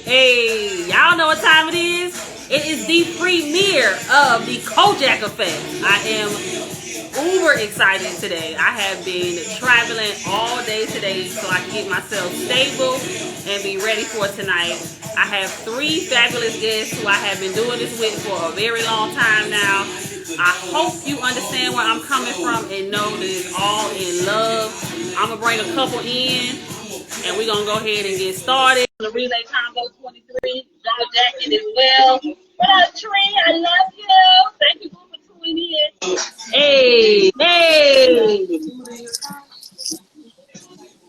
Hey, y'all know what time it is? It is the premiere of the Kojak Effect. I am uber excited today. I have been traveling all day today so I can get myself stable and be ready for tonight. I have 3 fabulous guests who I have been doing this with for a very long time now. I hope you understand where I'm coming from and know that it's all in love. I'm going to bring a couple in and we're going to go ahead and get started. The Relay Combo 23, John Jackson as well. What up, Tree? I love you. Thank you for tuning in. Hey.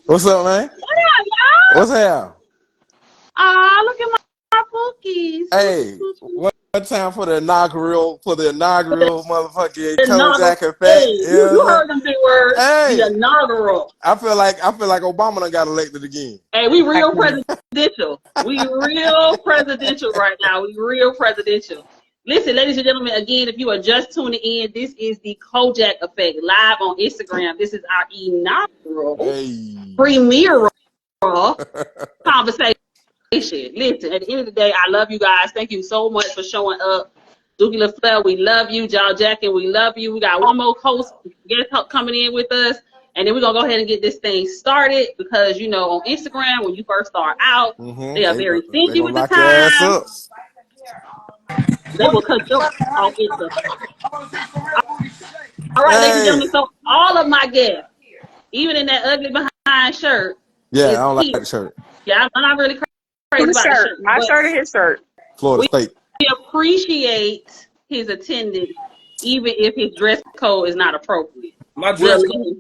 What's up, man? What up, y'all? What's happening? Look at my bookies. Hey, one time for the inaugural motherfucking Kojak Effect. Hey, you heard them big words. Hey, the inaugural. I feel like Obama done got elected again. Hey, we real presidential. We real presidential right now. We real presidential. Listen, ladies and gentlemen, again, if you are just tuning in, this is the Kojak Effect live on Instagram. This is our inaugural premiere conversation. Listen, at the end of the day, I love you guys. Thank you so much for showing up. Dookie LaFleur, we love you. John Jackson, we love you. We got one more host guest coming in with us. And then we're going to go ahead and get this thing started because, you know, on Instagram, when you first start out, they are very stingy with the time. They will cut you off Instagram. All right, ladies and gentlemen, so all of my guests, even in that ugly behind shirt. Yeah, I don't like the shirt. Yeah, I'm not really crazy about the shirt. My shirt or his shirt? Florida State. We appreciate his attendance, even if his dress code is not appropriate. My dress code.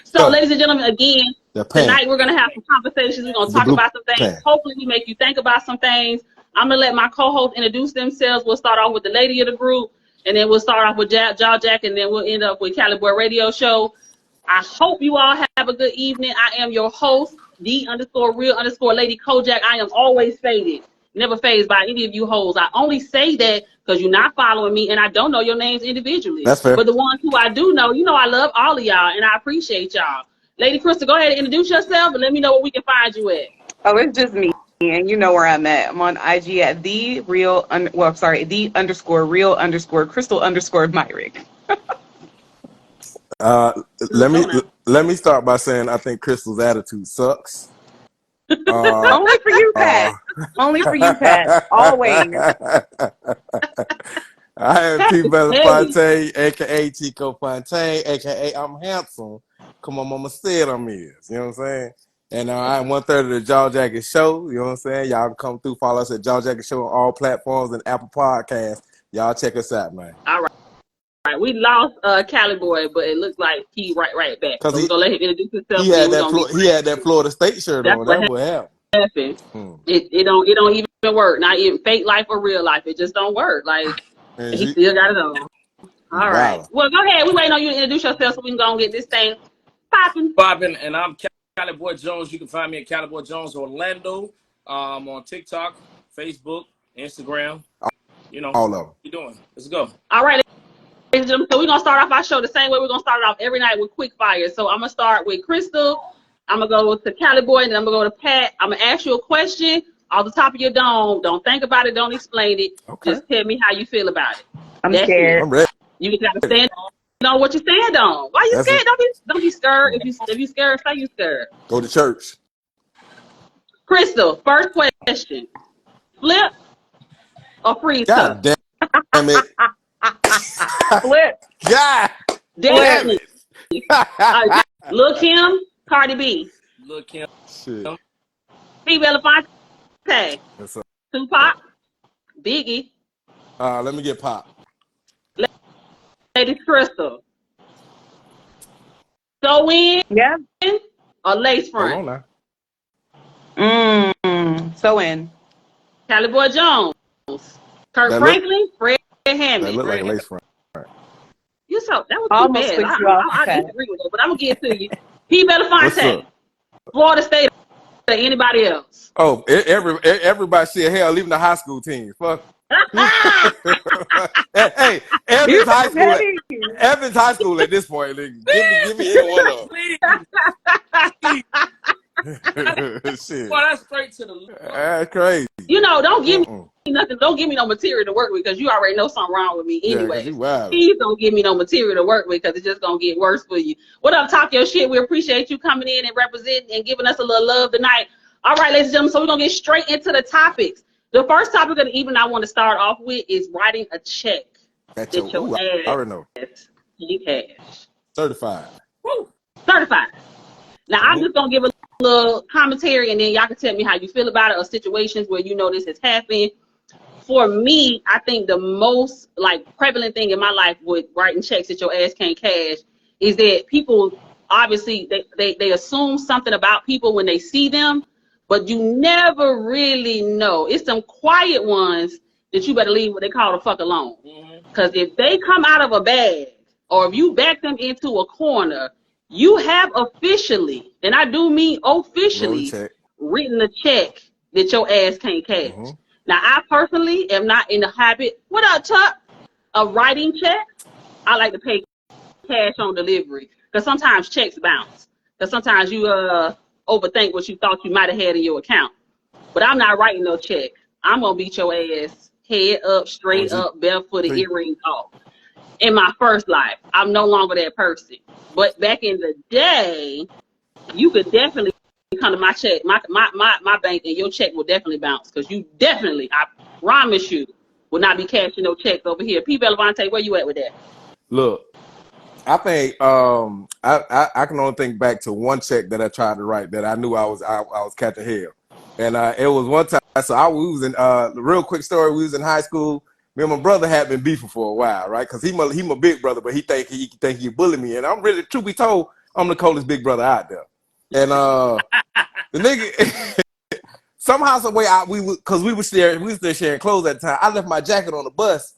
So, ladies and gentlemen, again, tonight we're going to have some conversations. We're going to talk about some things. Hopefully, we make you think about some things. I'm going to let my co-hosts introduce themselves. We'll start off with the lady of the group, and then we'll start off with Jaw Jack, and then we'll end up with Cali Boy Radio Show. I hope you all have a good evening. I am your host, the_real_lady Kojak. I am always faded, never phased by any of you hoes. I only say that because you're not following me, and I don't know your names individually. That's fair. But the ones who I do know, you know I love all of y'all, and I appreciate y'all. Lady Crystal, go ahead and introduce yourself, and let me know where we can find you at. Oh, it's just me, and you know where I'm at. I'm on IG at the_real_Crystal_Myrick. Let me start by saying I think Crystal's attitude sucks. Only for you, Pat. Only for you, Pat. Always. I am P. Belafonte, aka Chico Fontaine, aka I'm handsome. Come on, mama said I'm is. You know what I'm saying? And I'm 1/3 of the Jaw Jacket Show. You know what I'm saying? Y'all can come through, follow us at Jaw Jacket Show on all platforms and Apple Podcasts. Y'all check us out, man. All right, we lost Cali Boy, but it looks like he right back. So we're gonna let him introduce himself. He had that Florida State shirt on. That's what happened. It don't even work. Not even fake life or real life. It just don't work. Like he still got it on. All right. Well, go ahead. We waiting on you to introduce yourself so we can go and get this thing popping. And I'm Cali Boy Jones. You can find me at Cali Boy Jones Orlando, on TikTok, Facebook, Instagram. You know, all of them. What you doing? Let's go. All right. So we're going to start off our show the same way we're going to start it off every night with quick fire. So I'm going to start with Crystal. I'm going to go to Cali Boy, and then I'm going to go to Pat. I'm going to ask you a question off the top of your dome. Don't think about it. Don't explain it. Okay. Just tell me how you feel about it. I'm scared. I'm ready. You can have to stand on what you stand on. Why you scared? Don't be scared. If you scared, say you scared. Go to church. Crystal, first question. Flip or freeze? God damn it. Flip. God damn it. Lil' Kim, Cardi B. Lil' Kim. Shit. P. Belafonte. Tupac. Biggie. Let me get Pop. Lady Crystal. So in. Yeah. Or lace front. Hold on now. So in. Cali Boy Jones. Kirk Franklin. Fred Hammond. That look like a lace front. That was too bad. I disagree with it, but I'm gonna get to you. P. Belafonte. Florida State or anybody else? Oh, everybody said hell, even the high school team. Fuck. Hey, Evans High School at this point. Give me any one of them. Shit. Well, that's straight to the. That's crazy. You know, don't give me nothing. Don't give me no material to work with because you already know something wrong with me anyway. Yeah, please don't give me no material to work with because it's just gonna get worse for you. What up, Talk Your Shit? We appreciate you coming in and representing and giving us a little love tonight. All right, ladies and gentlemen, so we're gonna get straight into the topics. The first topic of the evening I want to start off with is writing a check that your I already know. You cash. Certified. Woo. Certified. Now I'm just gonna give a little commentary and then y'all can tell me how you feel about it or situations where you know this has happened. For me, I think the most prevalent thing in my life with writing checks that your ass can't cash is that people obviously they assume something about people when they see them, but you never really know. It's some quiet ones that you better leave what they call the fuck alone. Because if they come out of a bag or if you back them into a corner, you have officially, and I do mean officially, written a check that your ass can't cash. Now, I personally am not in the habit, what up, Chuck, of writing checks. I like to pay cash on delivery because sometimes checks bounce. Because sometimes you overthink what you thought you might have had in your account. But I'm not writing no check. I'm going to beat your ass head up, straight up, barefooted, earrings off. In my first life, I'm no longer that person. But back in the day, you could definitely come to my check, my bank, and your check will definitely bounce because you definitely, I promise you, will not be cashing no checks over here. P. Belavante, where you at with that? Look, I think I can only think back to one check that I tried to write that I knew I was catching hell, and it was one time. So we was in real quick story. We was in high school. Me and my brother had been beefing for a while, right? Because he my big brother, but he think he bully me, and I'm really, truth be told, I'm the coldest big brother out there. And the nigga somehow, some way, we were still sharing clothes at the time. I left my jacket on the bus,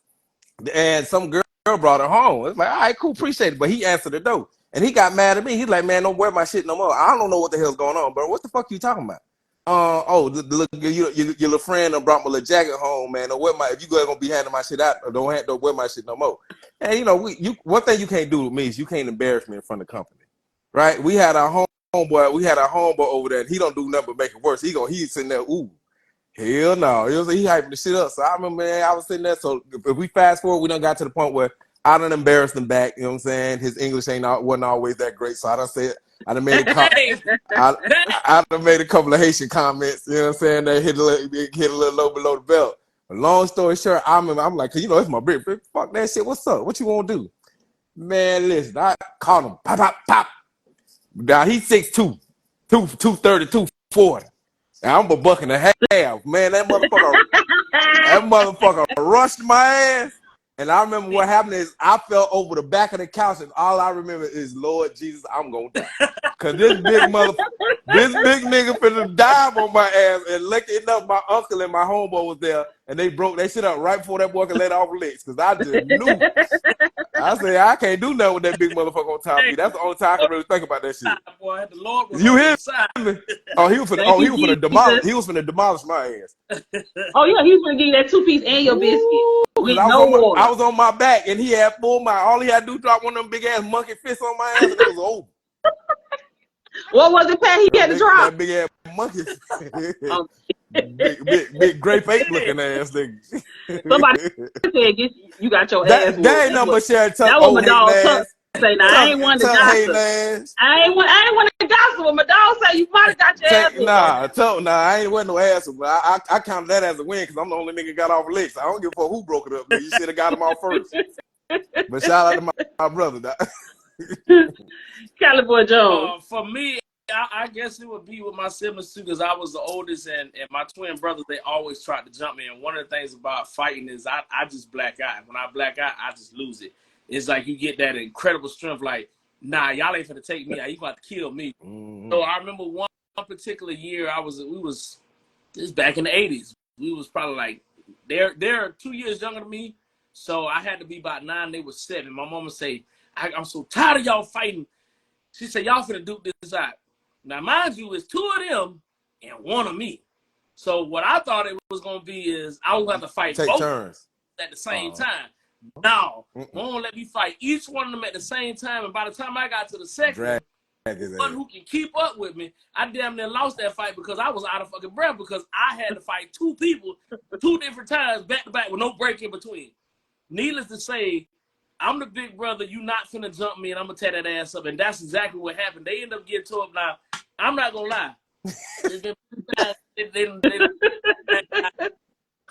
and some girl brought it home. It's like, all right, cool, appreciate it. But he answered the door, and he got mad at me. He's like, man, don't wear my shit no more. I don't know what the hell's going on, bro. What the fuck you talking about? Your little friend brought my little jacket home, man. Don't wear if you gonna be handing my shit out, don't wear my shit no more. And you know, one thing you can't do with me is you can't embarrass me in front of the company, right? We had our homeboy over there, and he don't do nothing but make it worse. He's sitting there, ooh, hell no. He hyping the shit up. So I remember, man, I was sitting there. So if we fast forward, we done got to the point where I done embarrassed him back. You know what I'm saying? His English wasn't always that great. So I done made a couple of Haitian comments. You know what I'm saying? That hit a little low below the belt. But long story short, I'm like, cause it's my big fuck that shit. What's up? What you want to do? Man, listen, I caught him. Pop, pop, pop. Now he's 6'2", 230, 240. Now I'm a buck and a half. Man, that motherfucker rushed my ass. And I remember what happened is I fell over the back of the couch, and all I remember is, Lord Jesus, I'm gonna die. Cause this big nigga finna dive on my ass. And lucky enough, my uncle and my homeboy was there, and they broke that shit up right before that boy could let off licks. Cause I just knew. I said, I can't do nothing with that big motherfucker on top of me. That's the only time I can really think about that shit. Boy, the Lord was you hear me? He was finna demolish my ass. Oh yeah, he was gonna give you that 2-piece and your biscuit. I was on my back, and he had full mouth. All he had to do was drop one of them big ass monkey fists on my ass, and it was over. What was it, Pat? He had to drop that big ass monkey, big grape ape looking ass nigga. Somebody said you got your ass. That ain't nothing but Sharon Tuck. That was my dog. Say, now, I ain't one to gossip. I ain't one to gossip. But my dog say you might have got your ass. Nah, I ain't wearing no ass. But I counted that as a win because I'm the only nigga got off licks. I don't give a fuck who broke it up. You should have got him off first. But shout out to my brother. Caliboy Jones. For me, I guess it would be with my siblings too, because I was the oldest, and my twin brothers, they always tried to jump me. And one of the things about fighting is I just black out. When I black out, I just lose it. It's like you get that incredible strength, like, nah, y'all ain't finna take me out. You gonna have to kill me. Mm-hmm. So I remember one particular year, this is back in the 80s. We was probably like, they're 2 years younger than me. So I had to be about 9, they were 7. My mama say, I'm so tired of y'all fighting. She said, y'all finna duke this out. Now, mind you, it's 2 of them and 1 of me. So what I thought it was gonna be is I would have to fight both turns at the same time. No, won't let me fight each one of them at the same time. And by the time I got to the second, one who can keep up with me. I damn near lost that fight because I was out of fucking breath because I had to fight two people 2 different times back to back with no break in between. Needless to say, I'm the big brother. You not finna jump me and I'm gonna tear that ass up. And that's exactly what happened. They end up getting tore up. Now, I'm not gonna lie.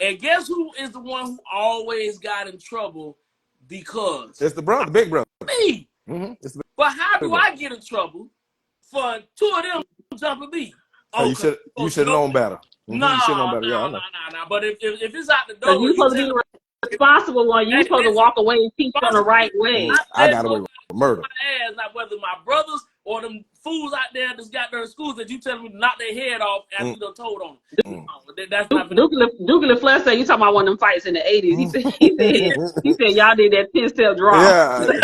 And guess who is the one who always got in trouble because it's the brother, big brother. Me. Mm-hmm. But how do I get in trouble for 2 of them jumping me? Oh, you should have known better. No, you should know better. no. But if it's out the door, you're supposed to be the responsible one. You're supposed to walk away and teach on the right way. I got away with murder. My ass, not whether my brothers or them fools out there that's got their schools that you tell me to knock their head off after you done told on them. That's not Duke Flesh said you talking about one of them fights in the 80s. He said y'all did that 10-step draw. Yeah.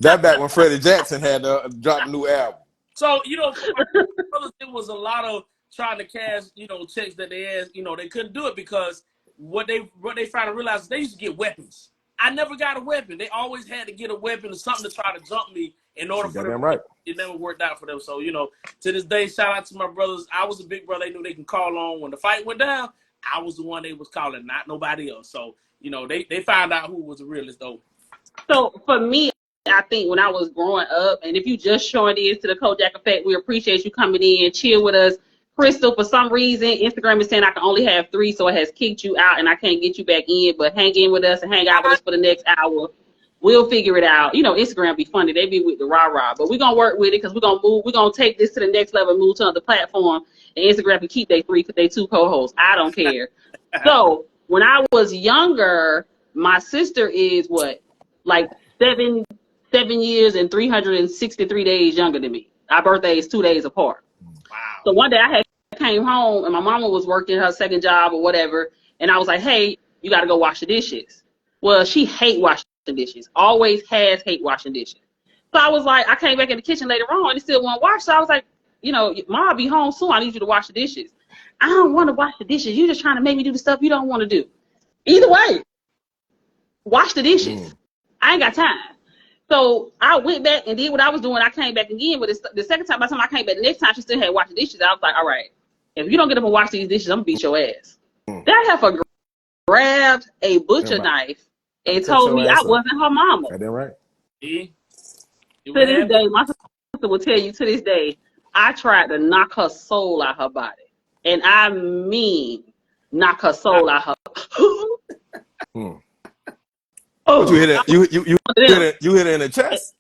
that back when Freddie Jackson had dropped a new album. So, for my brothers, it was a lot of trying to cash, checks that they had, they couldn't do it because what they finally realized is they used to get weapons. I never got a weapon. They always had to get a weapon or something to try to jump me in order for them. Right. It never worked out for them. So, to this day, shout out to my brothers. I was a big brother they knew they can call on. When the fight went down, I was the one they was calling, not nobody else. So, they found out who was the realest though. So for me, I think when I was growing up, and if you just joined in to the Kojak Effect, we appreciate you coming in, chill with us. Crystal, for some reason, Instagram is saying I can only have 3, so it has kicked you out and I can't get you back in, but hang in with us and hang out with us for the next hour. We'll figure it out. Instagram be funny. They be with the rah-rah, but we're going to work with it because we're going to move. We're going to take this to the next level and move to another platform, and Instagram can keep they 2 co-hosts. I don't care. So when I was younger, my sister is like 7 years and 363 days younger than me. Our birthday is 2 days apart. Wow. So one day I came home and my mama was working her second job or whatever, and I was like, hey, you got to go wash the dishes. Well, she hate washing dishes. Always has hate washing dishes. So I was like, I came back in the kitchen later on and it still won't wash. So I was like, Mom, I'll be home soon. I need you to wash the dishes. I don't want to wash the dishes. You're just trying to make me do the stuff you don't want to do. Either way, wash the dishes. I ain't got time. So I went back and did what I was doing. I came back again, but the second time, by the time I came back, the next time she still had washed the dishes. I was like, all right, if you don't get up and wash these dishes, I'm gonna beat your ass. That heifer grabbed a butcher knife and told me I wasn't her mama. That right. To this day, my sister will tell you, to this day, I tried to knock her soul out her body. And I mean knock her soul out her But you hit it. You hit it in the chest.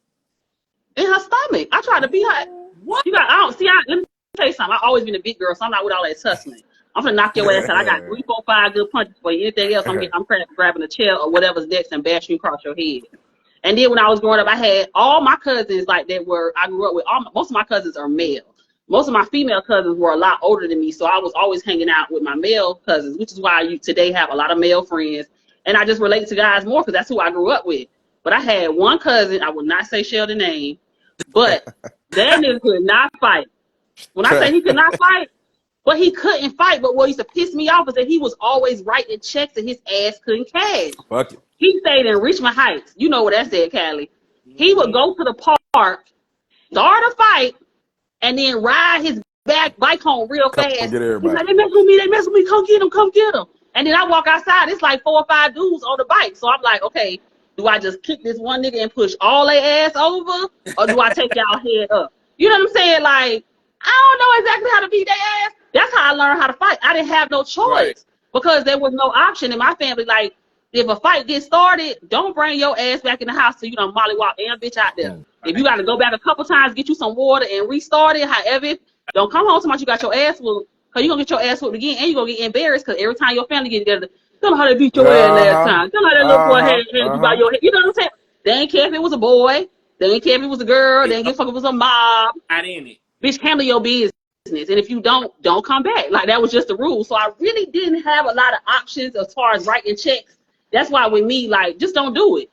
In her stomach. I tried to beat her. What? Let me tell you something. I've always been a big girl, so I'm not with all that tussling. I'm gonna knock your ass out. I got 3, 4, 5 good punches for you. Anything else, I'm grabbing a chair or whatever's next and bashing you across your head. And then when I was growing up, I had all my cousins I grew up with. Most of my cousins are male. Most of my female cousins were a lot older than me, so I was always hanging out with my male cousins, which is why you today have a lot of male friends. And I just relate to guys more because that's who I grew up with. But I had one cousin, I would not say share the name, but that nigga could not fight. When I say he could not fight, but he couldn't fight. But what used to piss me off is that he was always writing checks and his ass couldn't cash. Fuck it. He stayed in Richmond Heights. You know what that said, Callie. He would go to the park, start a fight, and then ride his bike home real fast. He's like, they mess with me, come get him. And then I walk outside, it's like 4 or 5 dudes on the bike. So I'm like, okay, do I just kick this one nigga and push all their ass over? Or do I take y'all head up? You know what I'm saying? Like, I don't know exactly how to beat their ass. That's how I learned how to fight. I didn't have no choice because there was no option in my family. Like, if a fight gets started, don't bring your ass back in the house till you done mollywop and bitch out there. If you got to go back a couple times, get you some water and restart it, however, don't come home so much you got your ass whooped, because you're going to get your ass whooped again and you're going to get embarrassed because every time your family get together, tell them how they beat your ass last time. Tell them how that little boy had you by your head. You know what I'm saying? They ain't care if it was a boy. They ain't care if it was a girl. They ain't give a fuck if it was a mob. I didn't. Bitch, handle your business. And if you don't come back. Like, that was just the rule. So I really didn't have a lot of options as far as writing checks. That's why with me, like, just don't do it.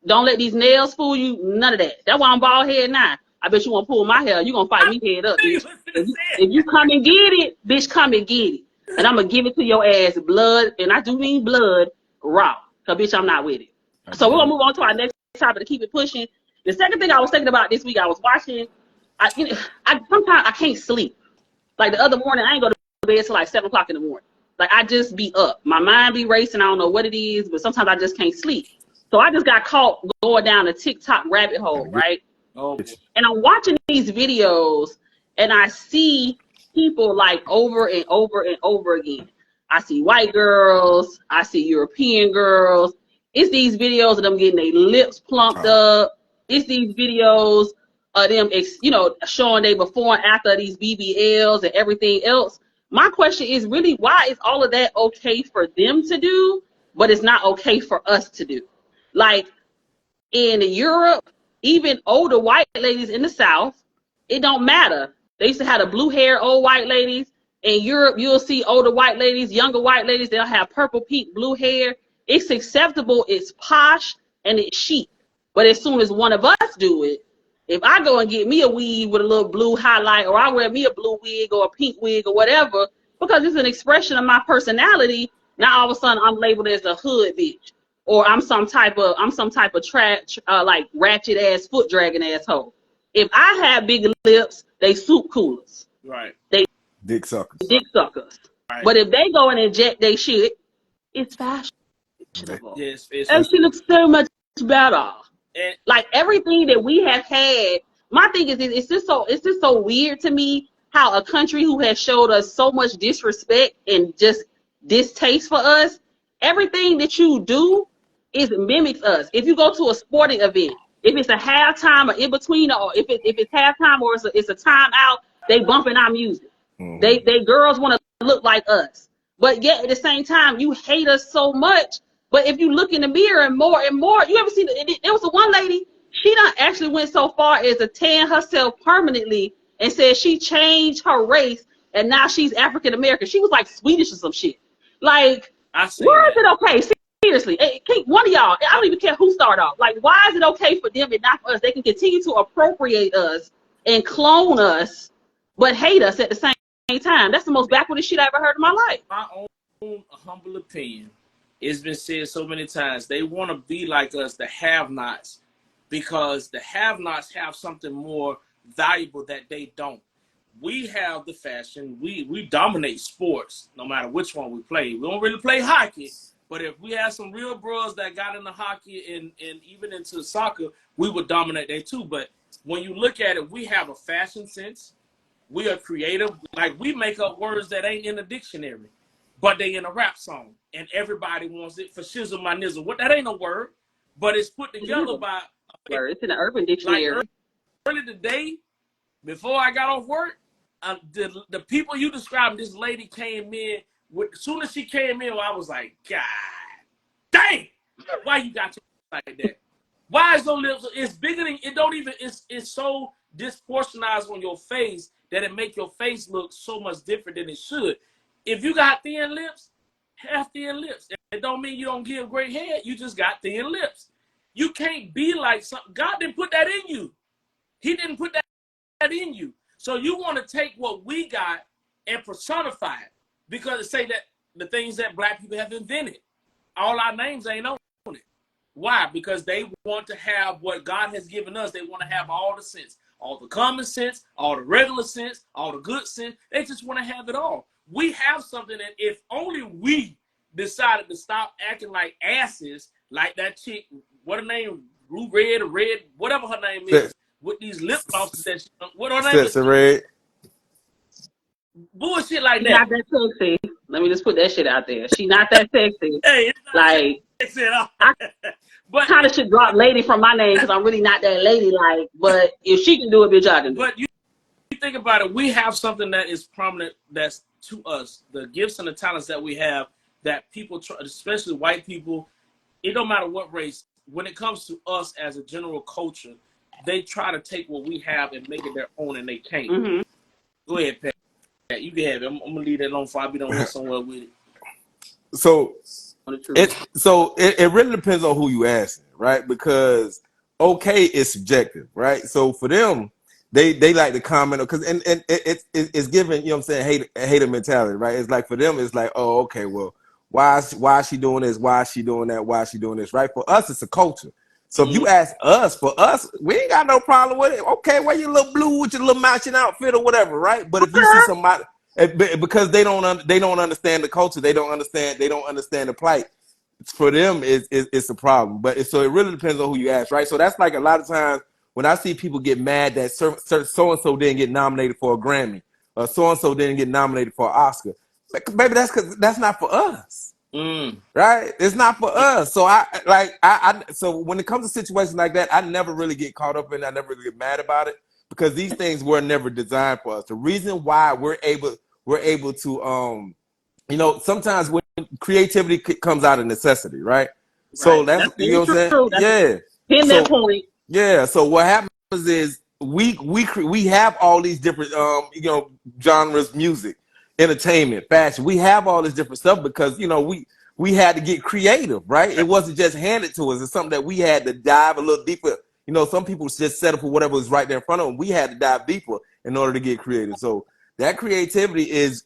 Don't let these nails fool you. None of that. That's why I'm bald head now. I bet you won't pull my hair. You gonna fight me head up, bitch. If you come and get it, bitch, come and get it. And I'm gonna give it to your ass blood, and I do mean blood, raw. Cause bitch, I'm not with it. So we're gonna move on to our next topic to keep it pushing. The second thing I was thinking about this week, I was watching. Sometimes I can't sleep. Like the other morning, I ain't go to bed till like 7 o'clock in the morning. Like I just be up. My mind be racing. I don't know what it is, but sometimes I just can't sleep. So I just got caught going down a TikTok rabbit hole, right? Oh, and I'm watching these videos, and I see people like over and over and over again. I see white girls. I see European girls. It's these videos of them getting their lips plumped up. It's these videos of them, showing they before and after these BBLs and everything else. My question is really, why is all of that okay for them to do, but it's not okay for us to do? Like in Europe, even older white ladies in the South, it don't matter. They used to have the blue hair old white ladies. In Europe, you'll see older white ladies, younger white ladies, they'll have purple, pink, blue hair. It's acceptable, it's posh, and it's chic. But as soon as one of us do it, if I go and get me a weave with a little blue highlight, or I wear me a blue wig or a pink wig or whatever, because it's an expression of my personality, now all of a sudden I'm labeled as a hood bitch, or I'm some type of like ratchet ass foot dragging asshole. If I have big lips, they soup coolers. Right. They dick suckers. Dick suckers. Right. But if they go and inject their shit, it's fashionable. Yes, and she looks so much better. Like everything that we have had, my thing is, it's just so weird to me how a country who has showed us so much disrespect and just distaste for us, everything that you do is mimics us. If you go to a sporting event, if it's a halftime or in between, or if it's halftime or it's a timeout, they bumping our music. Mm-hmm. They girls want to look like us, but yet at the same time you hate us so much. But if you look in the mirror and more, you ever see, there was a one lady, she done actually went so far as to tan herself permanently and said she changed her race and now she's African American. She was like Swedish or some shit. Like, where is it okay? Seriously, one of y'all, I don't even care who started off. Like, why is it okay for them and not for us? They can continue to appropriate us and clone us, but hate us at the same time. That's the most backward shit I ever heard in my life. My own humble opinion. It's been said so many times, they want to be like us, the have-nots, because the have-nots have something more valuable that they don't. We have the fashion. We dominate sports, no matter which one we play. We don't really play hockey, but if we had some real bros that got into hockey and even into soccer, we would dominate there too. But when you look at it, we have a fashion sense. We are creative. Like, we make up words that ain't in the dictionary, but they in a rap song, and everybody wants it for shizzle my nizzle. What, that ain't a word, but it's put together by. It's in the Urban Dictionary. Like early today, before I got off work, the people you described, this lady came in. As soon as she came in, I was like, God dang, why you got your like that? Why is those lips? It's bigger than it. Don't even. It's so disproportionized on your face that it make your face look so much different than it should. If you got thin lips, have thin lips. It don't mean you don't give great head. You just got thin lips. You can't be like something. God didn't put that in you. He didn't put that in you. So you want to take what we got and personify it, because it say that the things that black people have invented, all our names ain't on it. Why? Because they want to have what God has given us. They want to have all the sense, all the common sense, all the regular sense, all the good sense. They just want to have it all. We have something that if only we decided to stop acting like asses, like that chick, what her name, Blue Red or Red, whatever her name is, with these lip glosses that she, what her name is? Red. Bullshit like She that. not that sexy. Let me just put that shit out there. She not that sexy. Hey, it's not like, sexy at all. But kind of should drop lady from my name because I'm really not that ladylike. But if she can do it, bitch, I can do it. But you think about it, we have something that is prominent that's to us, the gifts and the talents that we have that people, especially white people, it don't matter what race, when it comes to us as a general culture, they try to take what we have and make it their own, and they can't. Mm-hmm. Go ahead, Pat. You can have it. I'm going to leave that alone before I be down here somewhere with it. So it really depends on who you asking, right? Because okay is subjective, right? So for them, they like to comment because and it's given, you know what I'm saying, hater mentality, right? It's like for them, it's like, oh, okay, well, why is she doing this? Why is she doing that? Why is she doing this? Right? For us, it's a culture. So if you ask us, for us, we ain't got no problem with it. Okay, wear your little blue with your little matching outfit or whatever, right? But if you see somebody, because they don't understand the culture, they don't understand the plight. For them, it's a problem. But so it really depends on who you ask, right? So that's like a lot of times when I see people get mad that so and so didn't get nominated for a Grammy, or so and so didn't get nominated for an Oscar. Like, baby, that's because that's not for us. Right? It's not for us. So so when it comes to situations like that, I never really get caught up in it. I never really get mad about it because these things were never designed for us. The reason why we're able to sometimes when creativity comes out of necessity, right? So that's you know what I'm saying? Yeah. Pin that point. Yeah. So what happens is we have all these different genres, music, entertainment, fashion. We have all this different stuff because we had to get creative, right? It wasn't just handed to us. It's something that we had to dive a little deeper. Some people just settle for whatever was right there in front of them. We had to dive deeper in order to get creative. So that creativity is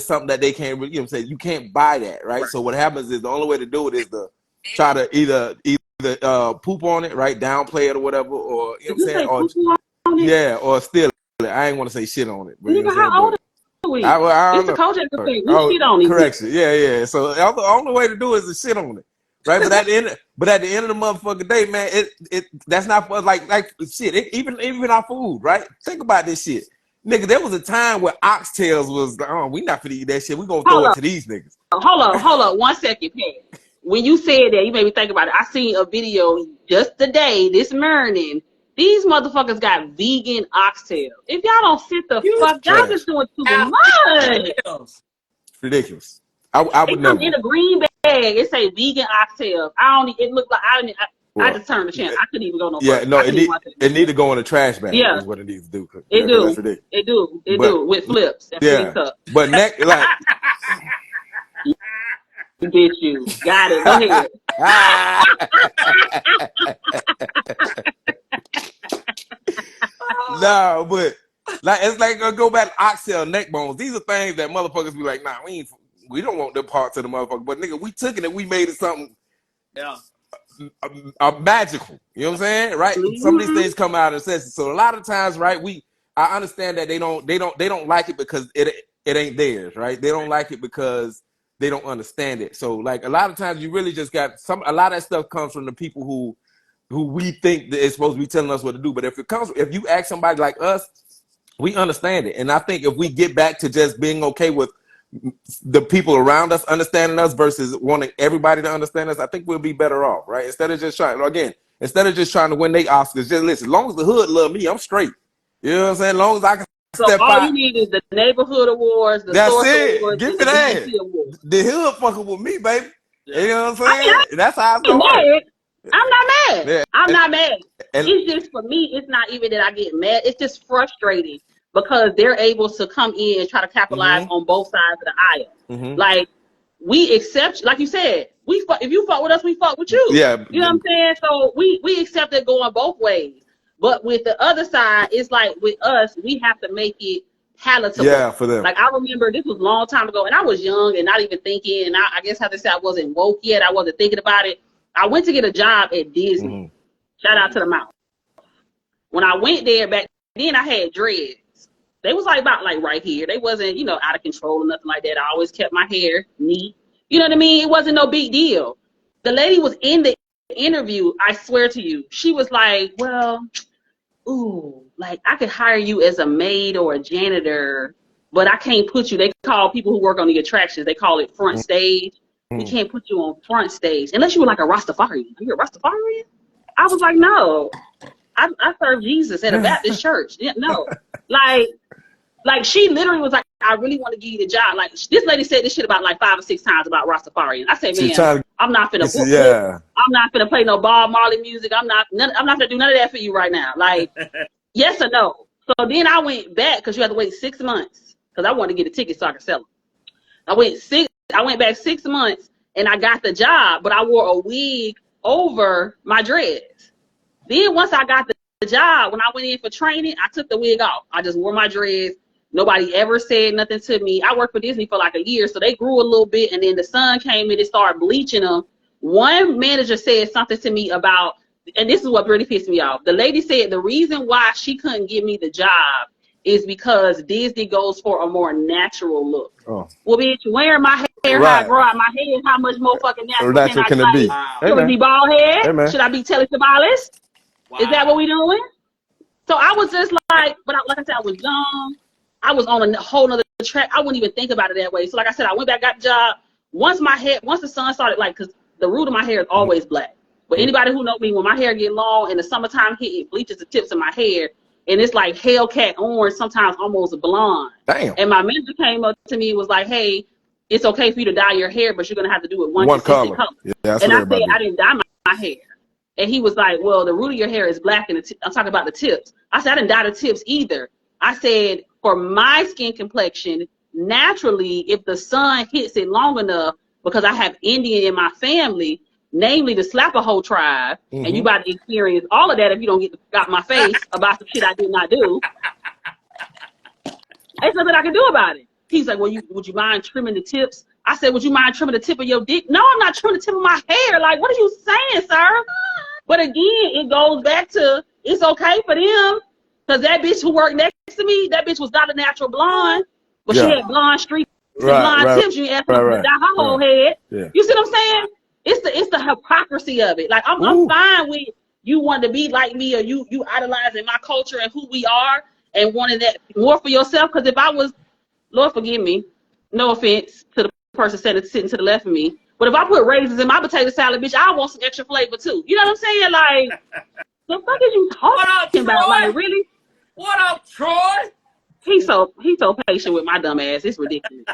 something that they can't really, you can't buy that, right? So what happens is the only way to do it is to try to either poop on it, right? Downplay it or whatever, or you know what I'm saying? or steal it. I ain't want to say shit on it, but you know what I'm saying? How old are we? It's the Kojak thing. We shit on it. Correction. Yeah. So the only way to do it is to shit on it. Right, but at the end of the motherfucking day, man, that's not for like shit. Even our food, right? Think about this shit. Nigga, there was a time where oxtails was, we not finna eat that shit. We gonna throw it to these niggas. Hold up, 1 second, Pat. When you said that, you made me think about it. I seen a video just today, this morning. These motherfuckers got vegan oxtail. If y'all don't sit the fuck, y'all just doing too much. Ridiculous. I would never. In a green bag, it say vegan oxtail. It looked like I just turned the channel. I couldn't even go no further. Yeah, no, it need to go in a trash bag. Yeah, is what it needs to do. It do. That's ridiculous. It do with flips. Yeah, but next, like, get you got it. Go ahead. No, but like it's like go back to oxtail, neck bones. These are things that motherfuckers be like, nah, we don't want them parts of the motherfucker. But nigga, we took it and we made it something. Yeah. Magical, you know what I'm saying, right? Mm-hmm. Some of these things come out of necessity. So a lot of times, right? I understand that they don't like it because it ain't theirs, right? They don't like it because they don't understand it. So like a lot of times, you really just got a lot of that stuff comes from the people who we think that it's supposed to be telling us what to do. But if you ask somebody like us, we understand it. And I think if we get back to just being okay with the people around us understanding us versus wanting everybody to understand us, I think we'll be better off, right? Instead of just trying to win their Oscars, just listen. As long as the hood love me, I'm straight. You know what I'm saying? As long as I can step out. All you need is the neighborhood awards, the source awards, give me that. The hood fucking with me, baby. You know what I'm saying? That's how it's going. I'm not mad. Yeah. I'm not mad. It's just, for me, it's not even that I get mad. It's just frustrating because they're able to come in and try to capitalize on both sides of the aisle. Mm-hmm. Like, we accept, like you said, if you fuck with us, we fuck with you. Yeah. You know what I'm saying? So we accept it going both ways. But with the other side, it's like with us, we have to make it palatable. Yeah, for them. Like, I remember this was a long time ago, and I was young and not even thinking, and I guess how to say I wasn't woke yet. I wasn't thinking about it. I went to get a job at Disney. Mm-hmm. Shout out to the Mouth. When I went there back then, I had dreads. They was about right here. They wasn't, out of control or nothing like that. I always kept my hair neat. You know what I mean? It wasn't no big deal. The lady was in the interview, I swear to you. She was like, well, I could hire you as a maid or a janitor, but I can't put you. They call people who work on the attractions, they call it front stage. We can't put you on front stage unless you were like a Rastafarian. Are you a Rastafarian? I was like, no, I serve Jesus at a Baptist church. Yeah, no, like she literally was like, I really want to give you the job. Like, this lady said this shit about 5 or 6 times about Rastafarian. I said, man, I'm not finna book it. I'm not finna play no Bob Marley music. I'm not gonna do none of that for you right now. Like, yes or no. So then I went back because you have to wait 6 months because I wanted to get a ticket so I could sell them. I went back 6 months and I got the job, but I wore a wig over my dreads. Then once I got the job, when I went in for training, I took the wig off. I just wore my dreads. Nobody ever said nothing to me. I worked for Disney for a year, so they grew a little bit, and then the sun came in and started bleaching them. One manager said something to me about and this is what really pissed me off. The lady said the reason why she couldn't give me the job is because Disney goes for a more natural look. Oh. Well, bitch, wearing my hair how I grow out my head, how much more fucking natural can I be? Should I be bald head? Should I be telestimulus? Wow. Is that what we doing? So I was just like, but like I said, I was young. I was on a whole nother track. I wouldn't even think about it that way. So like I said, I went back, got the job. Once the sun started, like, because the root of my hair is always black. But anybody who knows me, when my hair get long and the summertime hit, it bleaches the tips of my hair. And it's like Hellcat orange, sometimes almost blonde. Damn. And my manager came up to me and was like, hey, it's okay for you to dye your hair, but you're going to have to do it one consistent color. Yeah, and I said, I didn't dye my hair. And he was like, well, the root of your hair is black. And I'm talking about the tips. I said, I didn't dye the tips either. I said, for my skin complexion, naturally, if the sun hits it long enough, because I have Indian in my family, namely the Slapaho tribe, and you about to experience all of that if you don't got my face about some shit I did not do. There's nothing I can do about it. He's like, well, would you mind trimming the tips? I said, would you mind trimming the tip of your dick? No, I'm not trimming the tip of my hair. Like, what are you saying, sir? But again, it goes back to, it's okay for them, because that bitch who worked next to me, that bitch was not a natural blonde, but she had blonde streaks and blonde tips. You asked her to dye her whole head. Yeah. You see what I'm saying? It's the hypocrisy of it. Like, I'm fine with you wanting to be like me, or you idolizing my culture and who we are and wanting that more for yourself. Because if I was, Lord forgive me, no offense to the person sitting to the left of me, but if I put raisins in my potato salad, bitch, I want some extra flavor too. You know what I'm saying? Like, the fuck is you talking about? Like, really? What up, Troy? He's so patient with my dumb ass. It's ridiculous.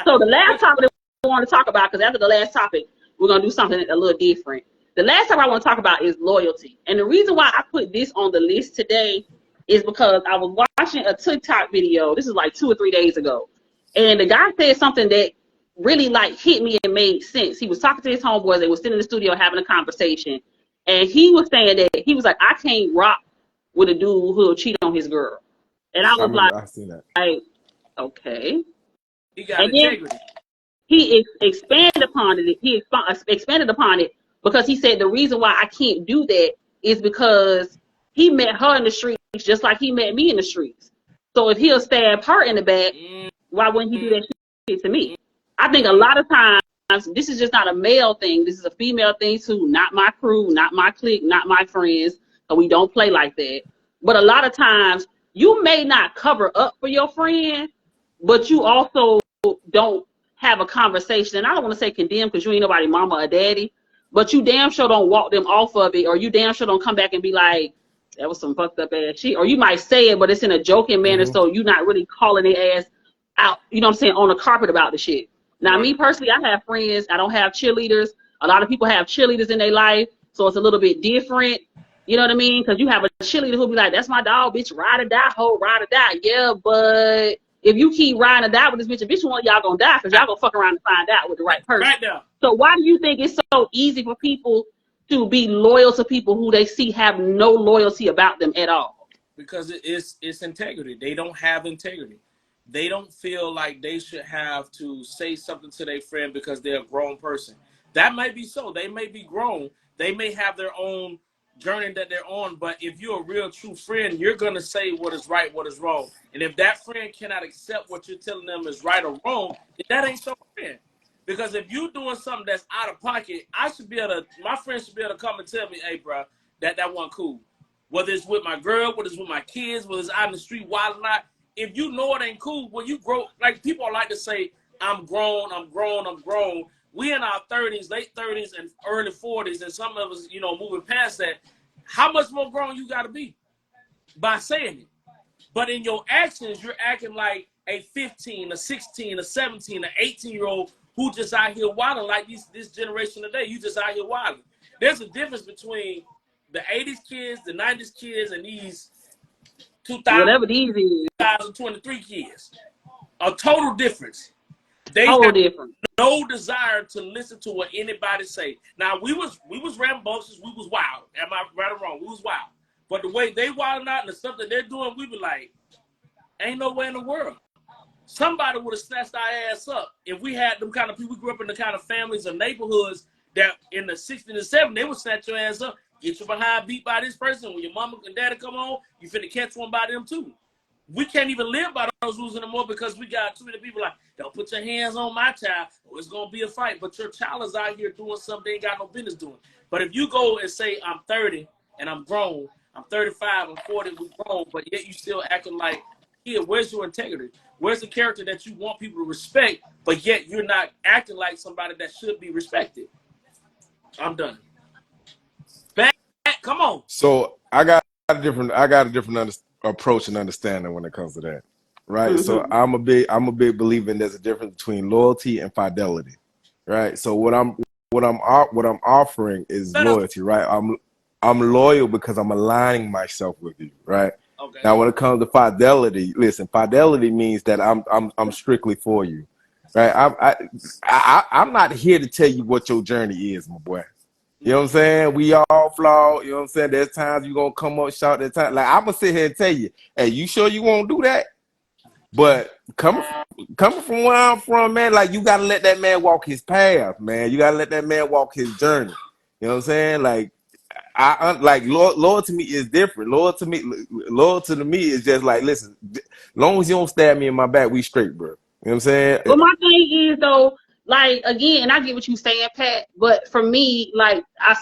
So the last topic that we want to talk about, because after the last topic, we're going to do something a little different. The last topic I want to talk about is loyalty. And the reason why I put this on the list today is because I was watching a TikTok video. This is like 2 or 3 days ago. And the guy said something that really like hit me and made sense. He was talking to his homeboys. They were sitting in the studio having a conversation. And he was saying that, he was like, I can't rock with a dude who'll cheat on his girl. And I was I've seen that. Like, okay. He got integrity. He expanded upon it. He expanded upon it because he said the reason why I can't do that is because he met her in the streets just like he met me in the streets. So if he'll stab her in the back, why wouldn't he do that shit to me? I think a lot of times this is just not a male thing. This is a female thing too. Not my crew, not my clique, not my friends. So we don't play like that. But a lot of times you may not cover up for your friend, but you also don't have a conversation. And I don't want to say condemn because you ain't nobody mama or daddy, but you damn sure don't walk them off of it, or you damn sure don't come back and be like, that was some fucked up ass shit. Or you might say it, but it's in a joking manner, so you're not really calling their ass out, you know what I'm saying, on the carpet about the shit. Now, me personally, I have friends. I don't have cheerleaders. A lot of people have cheerleaders in their life, so it's a little bit different. You know what I mean? Because you have a cheerleader who'll be like, that's my dog, bitch, ride or die, ho, ride or die. Yeah, but if you keep riding or die with this bitch, one of y'all gonna die because y'all gonna fuck around and find out with the right person. Right now. So why do you think it's so easy for people to be loyal to people who they see have no loyalty about them at all? Because it's integrity. They don't have integrity. They don't feel like they should have to say something to their friend because they're a grown person. That might be so. They may be grown. They may have their own journey that they're on, but if you're a real true friend, you're going to say what is right, what is wrong. And if that friend cannot accept what you're telling them is right or wrong, then that ain't your friend. Because if you're doing something that's out of pocket, my friends should be able to come and tell me, hey, bro, that wasn't cool. Whether it's with my girl, whether it's with my kids, whether it's out in the street, wild or not, if you know it ain't cool, when you grow, like people like to say, I'm grown. We in our 30s, late 30s, and early 40s, and some of us, moving past that. How much more grown you got to be by saying it? But in your actions, you're acting like a 15, a 16, a 17, an 18-year-old who just out here wilding like this generation today. You just out here wilding. There's a difference between the 80s kids, the 90s kids, and these 2023 kids. A total difference. They have no desire to listen to what anybody say. Now we was rambunctious, we was wild. Am I right or wrong? We was wild. But the way they wilding out and the stuff that they're doing, we be like, ain't no way in the world. Somebody would have snatched our ass up if we had them kind of people. We grew up in the kind of families or neighborhoods that in the 60s and 70s, they would snatch your ass up Get your behind beat by this person. When your mama and daddy come home, you finna catch one by them too. We can't even live by those rules anymore because we got too many people like, don't put your hands on my child or it's going to be a fight. But your child is out here doing something they ain't got no business doing. But if you go and say, I'm 30 and I'm grown, I'm 35, I'm 40, we grown, but yet you still acting like, yeah, where's your integrity? Where's the character that you want people to respect, but yet you're not acting like somebody that should be respected? I'm done. Back, come on. So I got a different approach and understanding when it comes to that, right? Mm-hmm. So I'm a big believer in there's a difference between loyalty and fidelity, right? So what I'm offering is loyalty, right? I'm loyal because I'm aligning myself with you, right? Okay. Now when it comes to fidelity, listen, fidelity means that I'm strictly for you, right? I'm not here to tell you what your journey is, my boy. You know what I'm saying? We all flawed. You know what I'm saying? There's times you're going to come up short. That time. Like, I'm going to sit here and tell you, hey, you sure you won't do that? But coming from where I'm from, man, like, you got to let that man walk his path, man. You got to let that man walk his journey. You know what I'm saying? Like, loyal to me is different. Loyal to me is just like, listen, as long as you don't stab me in my back, we straight, bro. You know what I'm saying? But my thing is though, like again, and I get what you saying, Pat. But for me, like I'm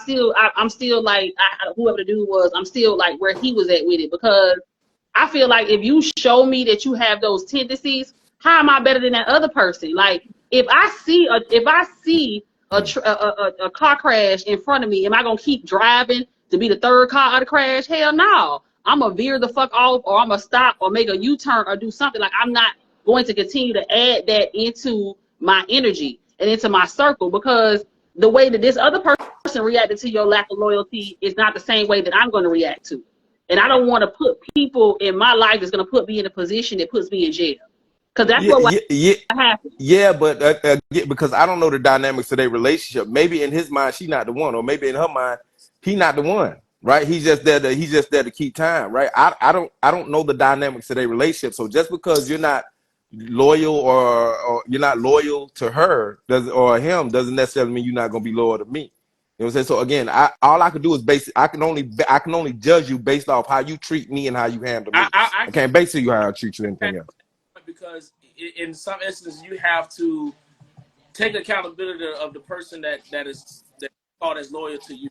still like whoever the dude was, I'm still like where he was at with it because I feel like if you show me that you have those tendencies, how am I better than that other person? Like if I see a car crash in front of me, am I gonna keep driving to be the third car of the crash? Hell no. I'm gonna veer the fuck off, or I'm gonna stop, or make a U-turn, or do something. Like I'm not going to continue to add that into my energy and into my circle because the way that this other person reacted to your lack of loyalty is not the same way that I'm going to react to. And I don't want to put people in my life that's going to put me in a position that puts me in jail. Because that's what happens. Yeah, but because I don't know the dynamics of their relationship. Maybe in his mind, she's not the one, or maybe in her mind, he not the one. Right? He's just there to keep time. Right? I don't know the dynamics of their relationship. So just because you're not loyal or you're not loyal to her or him doesn't necessarily mean you're not going to be loyal to me. You know what I'm saying? So again, all I can do is I can only judge you based off how you treat me and how you handle me. I can't base you how I treat you anything else. Because in some instances you have to take accountability of the person that is called as loyal to you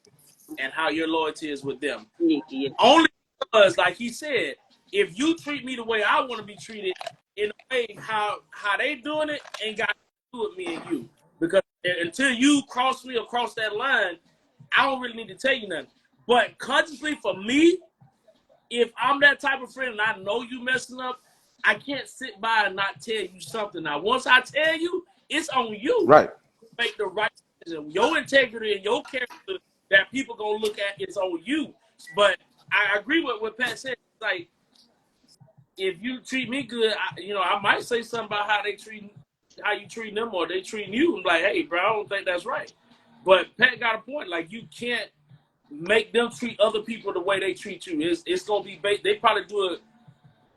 and how your loyalty is with them. Yeah. Only because, like he said, if you treat me the way I want to be treated, in a way how they doing it ain't got to do with me and you. Because until you cross me across that line, I don't really need to tell you nothing. But consciously for me, if I'm that type of friend and I know you messing up, I can't sit by and not tell you something. Now, once I tell you, it's on you. Right. Make the right decision. Your integrity and your character that people gonna look at is on you. But I agree with what Pat said. Like, if you treat me good, I might say something about how you treat them or they treat you. I'm like, hey, bro, I don't think that's right. But Pat got a point. Like, you can't make them treat other people the way they treat you. It's gonna be they probably do it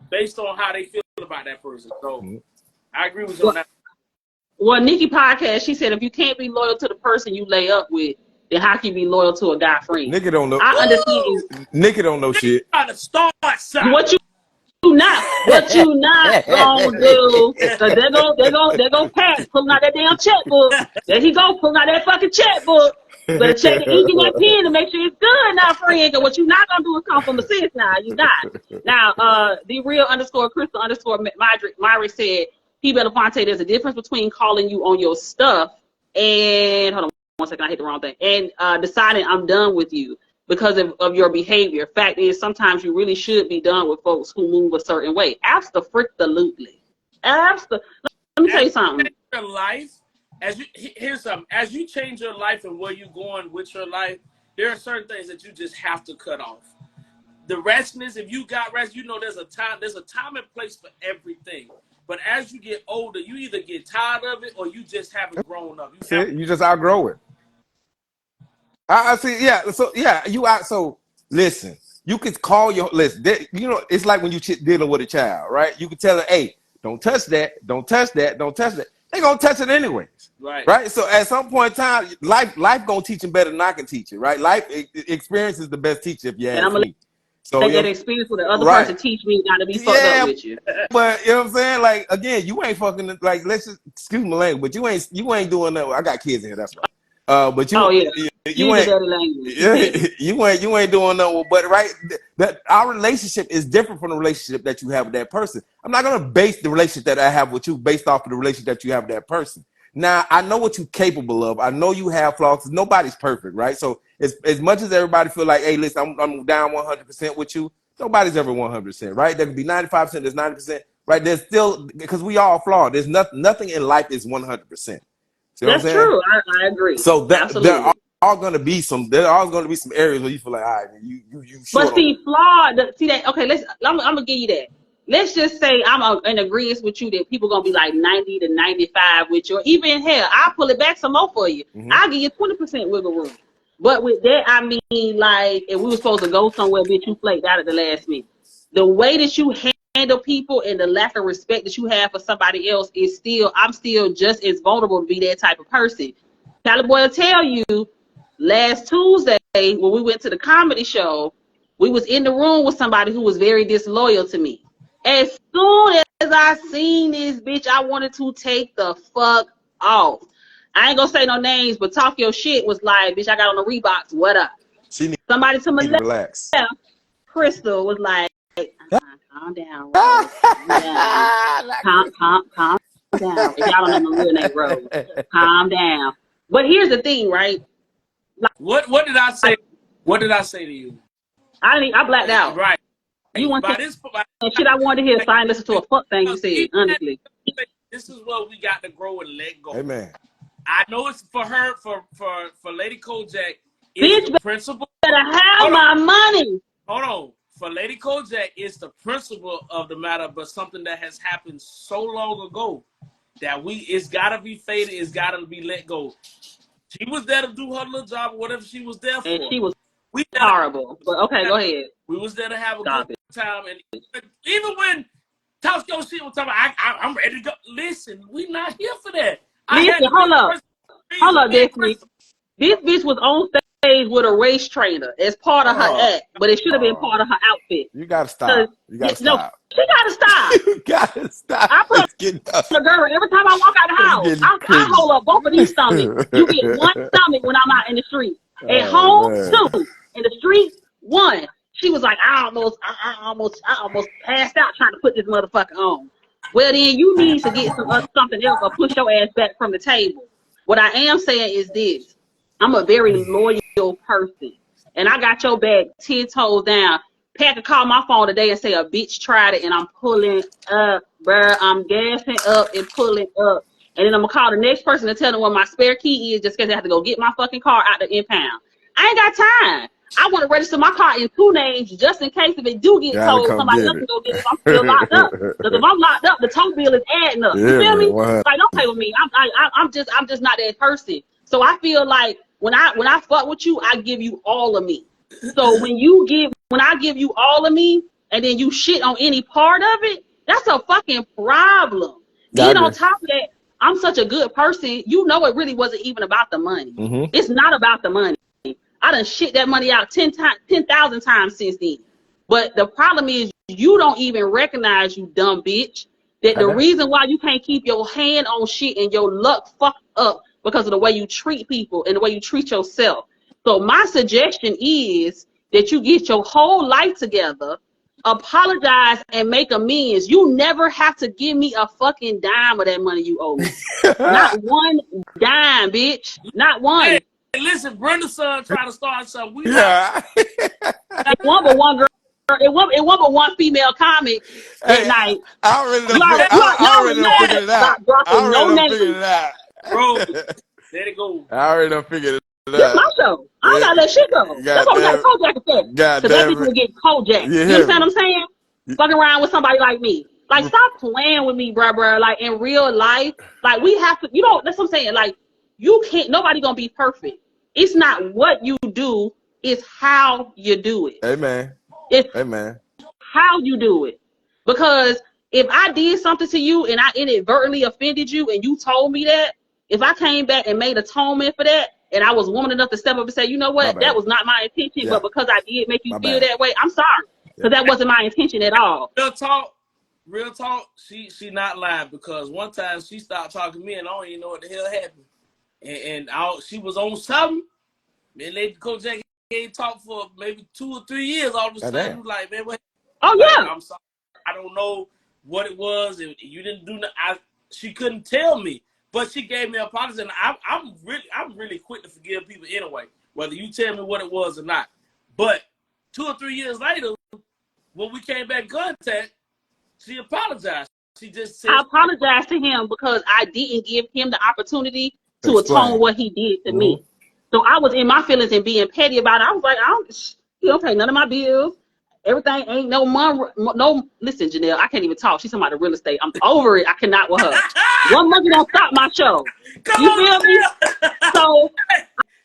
based on how they feel about that person. So I agree with you on that. Well, Nikki podcast, she said if you can't be loyal to the person you lay up with, then how can you be loyal to a guy friend? Nikki don't know. I understand. Nikki don't know shit. Trying to start something. What you not gonna do? Because they're gonna pass pulling out that damn checkbook. There he go pulling out that fucking checkbook. Better check the ink in that pen to make sure it's good now, friend. Because what you not gonna do is come from a sis now. You not. Now, the real _Crystal_ Myrick said, P. Belafonte, there's a difference between calling you on your stuff and hold on one second, I hit the wrong thing. And deciding I'm done with you because of your behavior. Fact is, sometimes you really should be done with folks who move a certain way. Absolutely. Let me tell you something. Your life. Here's something. As you change your life and where you're going with your life, there are certain things that you just have to cut off. The restness, if you got rest, there's a time and place for everything. But as you get older, you either get tired of it or you just haven't grown up. You just outgrow it. I see. Yeah. So yeah, So listen, you could call it's like when you dealing with a child, right? You could tell her, hey, don't touch that, don't touch that, don't touch that. they gonna touch it anyways. Right. Right. So at some point in time, life gonna teach them better than I can teach it. Right. Life experience is the best teacher, if you And I'm ask gonna me. So let that experience with the other right. person teach me not to be fucked up Yeah, with you. but you know what I'm saying? Like again, you ain't fucking like let's just excuse my language, but you ain't doing that. I got kids in here, that's right. But Oh yeah, you use your ain't dirty language. you ain't doing nothing. But right, that our relationship is different from the relationship that you have with that person. I'm not gonna base the relationship that I have with you based off of the relationship that you have with that person. Now I know what you're capable of. I know you have flaws. Nobody's perfect, right? So as much as everybody feel like, hey, listen, I'm down 100% with you. Nobody's ever 100%, right? There could be 95%, there's 90%, right? There's still, because we all flawed. There's nothing in life is 100%. See what I'm That's saying? true. I agree. So there Absolutely. are going to be some areas where you feel like, all right, you short But on. see, flawed. See that? Okay, I'm gonna give you that. Let's just say I'm in agreement with you that people gonna be like 90 to 95 with you. Or even hell, I'll pull it back some more for you. Mm-hmm. I'll give you 20% wiggle room. But with that, I mean, like, if we were supposed to go somewhere, bitch, you flaked out at the last minute. The way that you handle people and the lack of respect that you have for somebody else is still, I'm still just as vulnerable to be that type of person. Cali Boy will tell you, last Tuesday when we went to the comedy show, we was in the room with somebody who was very disloyal to me. As soon as I seen this bitch, I wanted to take the fuck off. I ain't gonna say no names, but talk your shit was like, bitch, I got on the Reeboks, what up? Somebody to my Need to relax. left, Crystal, was like, calm down, Rose, calm down. Calm down. If y'all don't know my real name, Rose, calm down. But here's the thing, right? What did I say? What did I say to you? I blacked out. Right. You want By to this, shit I wanted to hear, so I didn't listen to a fuck thing you said, honestly. This is what we got to grow and let go. Amen. I know it's for her, for Lady Kojak, it's Bitch the principle. better have my money. Hold on. For Lady Kojak, it's the principle of the matter, but something that has happened so long ago that it's gotta be faded, it's gotta be let go. She was there to do her little job, whatever she was there for. And she was horrible. But okay, go ahead. We was there to have a good time, and even when talk your shit was talking, I'm ready to go. Listen, we not here for that. Listen, hold up, Destiny. This bitch was on stage with a race trainer as part of her act, but it should have been part of her outfit. You gotta stop. You gotta stop. She gotta stop. You gotta stop. I put the girl every time I walk out the house. I hold up both of these stomachs. You get one stomach when I'm out in the street. At home, two. In the street, one. She was like, I almost passed out trying to put this motherfucker on. Well, then you need to get something else or push your ass back from the table. What I am saying is this. I'm a very loyal person. And I got your back 10 toes down. Pat could call my phone today and say a bitch tried it and I'm pulling up, bruh. I'm gassing up and pulling up. And then I'm going to call the next person and tell them where my spare key is just because I have to go get my fucking car out the impound. I ain't got time. I want to register my car in 2 names just in case if it do get towed, somebody else can go get it if I'm still locked up. Because if I'm locked up, the tow bill is adding up. You feel me? Like, don't play with me. I'm just not that person. So I feel like when I fuck with you, I give you all of me. So when I give you all of me and then you shit on any part of it, that's a fucking problem. Then on top of that, I'm such a good person. You know, it really wasn't even about the money. Mm-hmm. It's not about the money. I done shit that money out 10,000 times since then. But the problem is you don't even recognize, you dumb bitch, that the reason why you can't keep your hand on shit and your luck fucked up because of the way you treat people and the way you treat yourself. So my suggestion is that you get your whole life together, apologize, and make amends. You never have to give me a fucking dime of that money you owe me. Not one dime, bitch. Not one. Hey, listen, Brenda's son trying to start something. It wasn't but one girl. It wasn't but one female comic that night. I already done figured it out. Bro, let it go. I already done figured it out. It's my show. I don't gotta let shit go. That's what we got Kojak effect. Because that bitch will get Kojak. You understand what I'm saying? Fucking around with somebody like me. Like, stop playing with me, bruh. Like, in real life, like, we have to, that's what I'm saying. Like, you can't, nobody gonna be perfect. It's not what you do, it's how you do it. Amen. It's how you do it. Because if I did something to you and I inadvertently offended you and you told me that, if I came back and made atonement for that, and I was woman enough to step up and say, you know what, that was not my intention, but because I did make you feel that way, I'm sorry. Because that wasn't my intention at all. Real talk, she not lying, because one time she stopped talking to me and I don't even know what the hell happened. And she was on something, and Lady Kojak ain't talked for maybe 2 or 3 years. All of a sudden, you like, man, what? Oh, like, yeah. I'm sorry. I don't know what it was. You didn't do nothing. She couldn't tell me. But she gave me an apology, and I'm really quick to forgive people anyway, whether you tell me what it was or not. But 2 or 3 years later, when we came back in contact, she apologized. She just said, I apologized to him because I didn't give him the opportunity to atone what he did to me. So I was in my feelings and being petty about it. I was like, you don't pay none of my bills. Everything ain't no listen, Janelle, I can't even talk. She's talking about the real estate. I'm over it. I cannot with her. One monkey don't stop my show. You feel me? So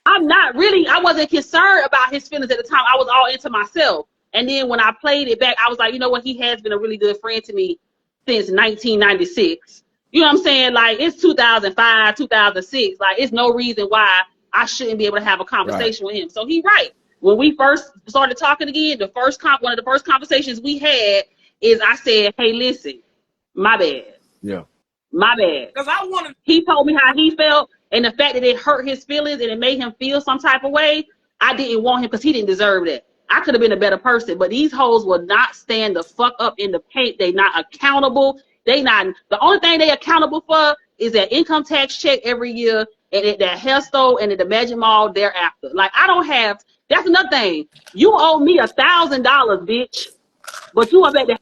I wasn't concerned about his feelings at the time. I was all into myself. And then when I played it back, I was like, you know what? He has been a really good friend to me since 1996. You know what I'm saying? Like, it's 2005, 2006. Like, it's no reason why I shouldn't be able to have a conversation with him. So he right. When we first started talking again, one of the first conversations we had is I said, hey, listen, my bad. Yeah. My bad. He told me how he felt, and the fact that it hurt his feelings and it made him feel some type of way, I didn't want him because he didn't deserve that. I could have been a better person, but these hoes will not stand the fuck up in the paint. They not accountable. The only thing they accountable for is that income tax check every year and that hair store and the Magic Mall thereafter. Like, that's another thing. You owe me $1,000, bitch, but you up at the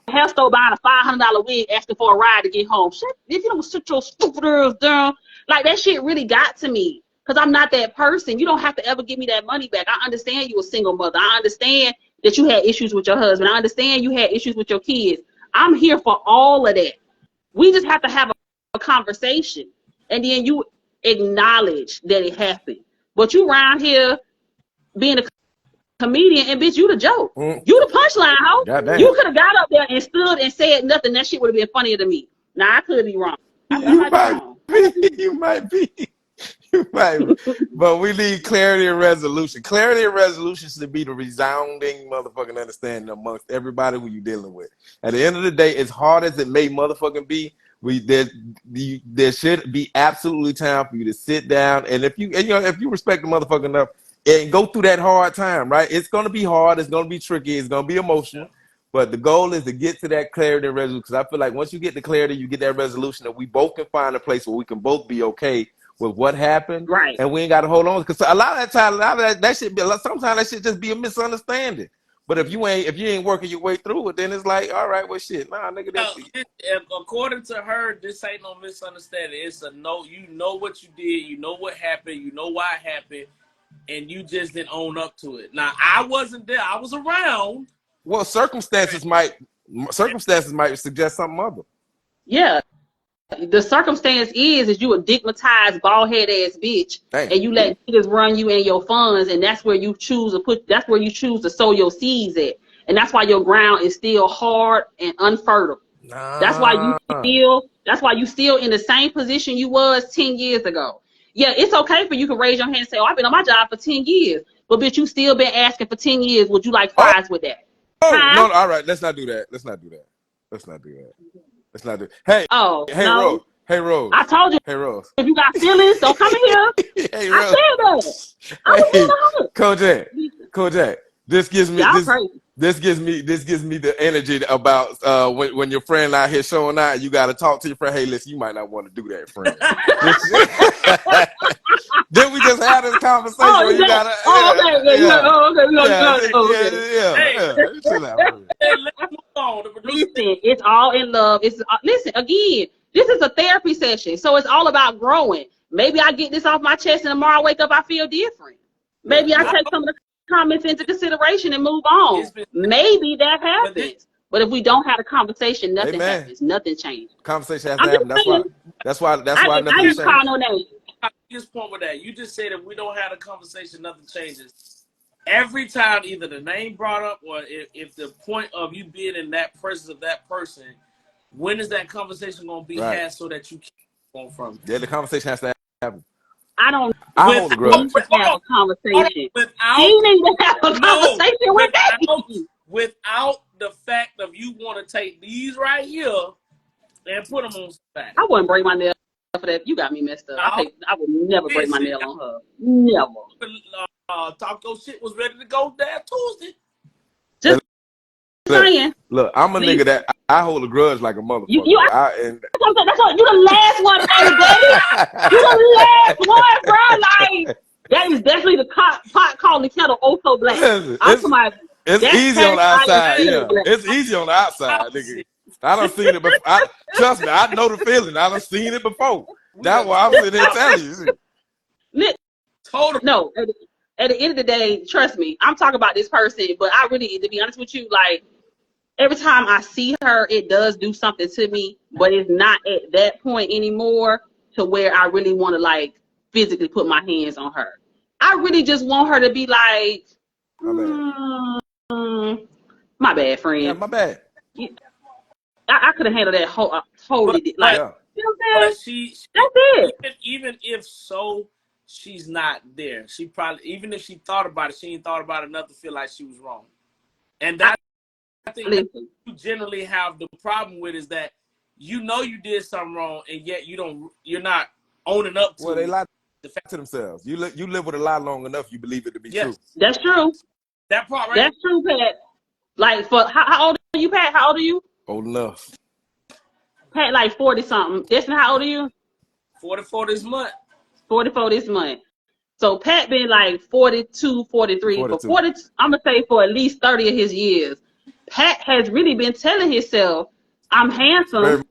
hair store buying a $500 wig asking for a ride to get home. Shit, if you don't sit your stupid ass down, like, that shit really got to me. Because I'm not that person. You don't have to ever give me that money back. I understand you a single mother. I understand that you had issues with your husband. I understand you had issues with your kids. I'm here for all of that. We just have to have a conversation. And then you acknowledge that it happened. But you around here being a comedian, and bitch, you the joke. You the punchline, ho. You could have got up there and stood and said nothing. That shit would have been funnier to me. Now, I could be wrong. You might be. But we need clarity and resolution. Clarity and resolution should be the resounding motherfucking understanding amongst everybody who you're dealing with. At the end of the day, as hard as it may motherfucking be, there should be absolutely time for you to sit down, and if you respect the motherfucker enough and go through that hard time, right? It's gonna be hard, it's gonna be tricky, it's gonna be emotional. But the goal is to get to that clarity and resolution, because I feel like once you get the clarity, you get that resolution, that we both can find a place where we can both be okay with what happened, right? And we ain't got to hold on, because a lot of that shit be, sometimes that shit just be a misunderstanding. But if you ain't working your way through it, then it's like, all right, well, shit, nah, nigga. According to her, this ain't no misunderstanding. It's a no. You know what you did. You know what happened. You know why it happened, and you just didn't own up to it. Now, I wasn't there. I was around. Well, circumstances might suggest something other. Yeah. The circumstance is you a digmatized, bald-head ass bitch, and you let niggas run you and your funds, and that's where you choose to sow your seeds at. And that's why your ground is still hard and unfertile. That's why you still in the same position you was 10 years ago. Yeah, it's okay for you to raise your hand and say, oh, I've been on my job for 10 years. But bitch, you still been asking for 10 years. Would you like fries with that? No, all right, let's not do that. Hey, no. Rose. I told you. Hey, Rose. If you got feelings, don't come in here. Hey, Rose. I said that. Kojak. This gives me the energy about when your friend out here showing out. You got to talk to your friend. Hey, listen, you might not want to do that, friend. Then we just had this conversation where you gotta. Listen, it's all in love. Listen again. This is a therapy session, so it's all about growing. Maybe I get this off my chest, and tomorrow I wake up, I feel different. Maybe I take some of the comments into consideration and move on. Maybe that happens. But if we don't have a conversation, nothing happens. Nothing changes. Conversation has to happen. That's why nothing changes. I call no names. This point with that, you just said if we don't have a conversation, nothing changes. Every time, either the name brought up or if the point of you being in that presence of that person, when is that conversation going to be had so that you keep going from it? Yeah, the conversation has to happen. I don't I hold a grudge. need to have a conversation. Without, She need to have a conversation with me. Without the fact of you want to take these right here and put them on somebody. I wouldn't break my nail for that. You got me messed up. I would never break my nail on her. Never. Taco shit was ready to go there Tuesday. Just saying. Look, I'm a nigga that I hold a grudge like a motherfucker. That's what you the last one, baby. You the last one, bro. Like that is definitely the pot calling the kettle oh so black. It's easy on the outside. Yeah, it's easy on the outside, nigga. I done seen it before. Trust me, I know the feeling. I done seen it before. That's why I'm sitting here telling you. No, at the end of the day, trust me, I'm talking about this person, but I really, to be honest with you, like, every time I see her, it does do something to me, but it's not at that point anymore to where I really want to, like, physically put my hands on her. I really just want her to be like, my bad, friend. Yeah, my bad. I could have handled that totally. Like, you know what I'm saying? That's it. Even if so, she's not there. She probably, even if she thought about it, she ain't thought about it enough to feel like she was wrong. And that I think that you generally have the problem with is that you know you did something wrong, and yet you're not owning up to it. Well, they lie to themselves. You live with a lie long enough, you believe it to be true. That's true. That part right. That's true, Pat. Like, for how old are you, Pat? How old are you? Old enough. Pat, like 40 something. Destin, how old are you? 44 this month. 44 this month. So Pat been like 42, 43. 42. For 40, I'm gonna say for at least 30 of his years. Pat has really been telling himself, "I'm handsome." Very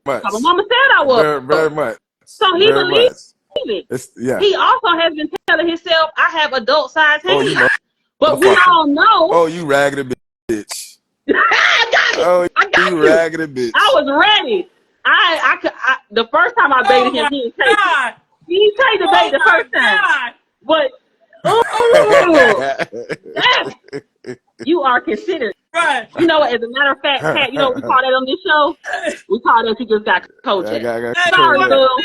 much. My mama said I was. Very much. So he believes it. Yeah. He also has been telling himself, "I have adult size hands." But we fucker. all know. Oh, you raggedy bitch. I got it. Oh, I got you raggedy bitch. I was ready. The first time I baited him, he didn't take it. He didn't take the bait the first time. But you are considered. Right. You know what? As a matter of fact, Pat, you know what we call that on this show? We call that you just got Kojak. Sorry, Bill.